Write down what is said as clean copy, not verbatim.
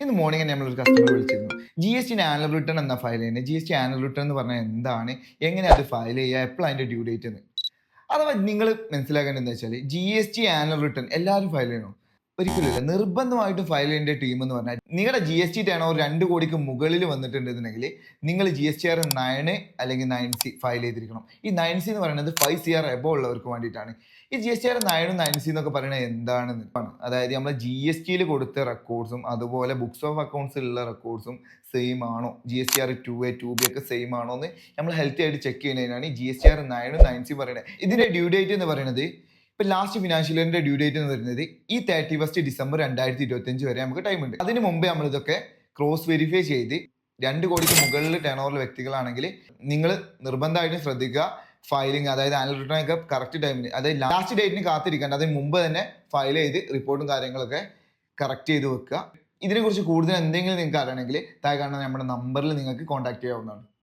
ഇന്ന് മോർണിംഗ് നമ്മളൊരു കസ്റ്റമർ വിളിച്ചിരുന്നു. GST ആനുവൽ റിട്ടേൺ എന്നാ ഫയൽ ചെയ്യുന്നത്? GST ആനുവൽ റിട്ടേൺ എന്ന് പറഞ്ഞാൽ എന്താണ്? എങ്ങനെ അത് ഫയൽ ചെയ്യുക? എപ്പോഴാണ് അതിന്റെ ഡ്യൂ ഡേറ്റ് എന്ന്? അഥവാ നിങ്ങൾ മനസ്സിലാക്കേണ്ടത് എന്താ വെച്ചാൽ GST ആനുവൽ റിട്ടേൺ എല്ലാവരും ഫയൽ ചെയ്യണോ? ഒരിക്കലുമില്ല. നിർബന്ധമായിട്ടും ഫയൽ ചെയ്യേണ്ട ടീം എന്ന് പറഞ്ഞാൽ നിങ്ങളുടെ GST ടേൺ ഓവർ 2 കോടിക്ക് മുകളിൽ വന്നിട്ടുണ്ടെന്നുണ്ടെങ്കിൽ നിങ്ങൾ GSTR 9 അല്ലെങ്കിൽ 9C ഫയൽ ചെയ്തിരിക്കണം. ഈ 9C എന്ന് പറയുന്നത് 5 CR എബോ ഉള്ളവർക്ക് വേണ്ടിയിട്ടാണ്. ഈ GSTR 9 9C എന്നൊക്കെ പറയുന്നത് എന്താണെന്ന് അതായത് നമ്മൾ GSTയിൽ കൊടുത്ത റെക്കോർഡ്സും അതുപോലെ ബുക്സ് ഓഫ് അക്കൗണ്ട്സിലുള്ള റെക്കോർഡ്സും സെയിം ആണോ, GSTR 2A 2B ഒക്കെ സെയിം ആണോ എന്ന് നമ്മൾ ഹെൽത്തി ആയിട്ട് ചെക്ക് ചെയ്യുന്നതിനാണ് ഈ GSTR 9 9C പറയുന്നത്. ഇതിന്റെ ഡ്യൂ ഡേറ്റ് എന്ന് പറയുന്നത് ഇപ്പൊ ലാസ്റ്റ് ഫിനാൻഷ്യൽ ഇയറിന്റെ ഡ്യൂ ഡേറ്റ് എന്ന് പറയുന്നത് ഈ 31 ഡിസംബർ 2025 വരെ നമുക്ക് ടൈം ഉണ്ട്. അതിന് മുമ്പേ നമ്മൾ ഇതൊക്കെ ക്രോസ് വെരിഫൈ ചെയ്ത് 2 കോടിക്ക് മുകളിൽ ടേൺ ഓവർ വ്യക്തികളാണെങ്കിൽ നിങ്ങൾ നിർബന്ധമായിട്ടും ശ്രദ്ധിക്കുക. ഫയലിംഗ് അതായത് ആനുവൽ റിട്ടേൺ ഒക്കെ കറക്റ്റ് ടൈമിന്, അതായത് ലാസ്റ്റ് ഡേറ്റിന് കാത്തിരിക്കേണ്ട, അതിന് മുമ്പ് തന്നെ ഫയൽ ചെയ്ത് റിപ്പോർട്ടും കാര്യങ്ങളൊക്കെ കറക്റ്റ് ചെയ്ത് വെക്കുക. ഇതിനെക്കുറിച്ച് കൂടുതൽ എന്തെങ്കിലും നിങ്ങൾക്ക് അറിയണമെങ്കിൽ താഴെ കാണുന്ന നമ്മുടെ നമ്പറിൽ നിങ്ങൾക്ക് കോൺടാക്ട് ചെയ്യാവുന്നതാണ്.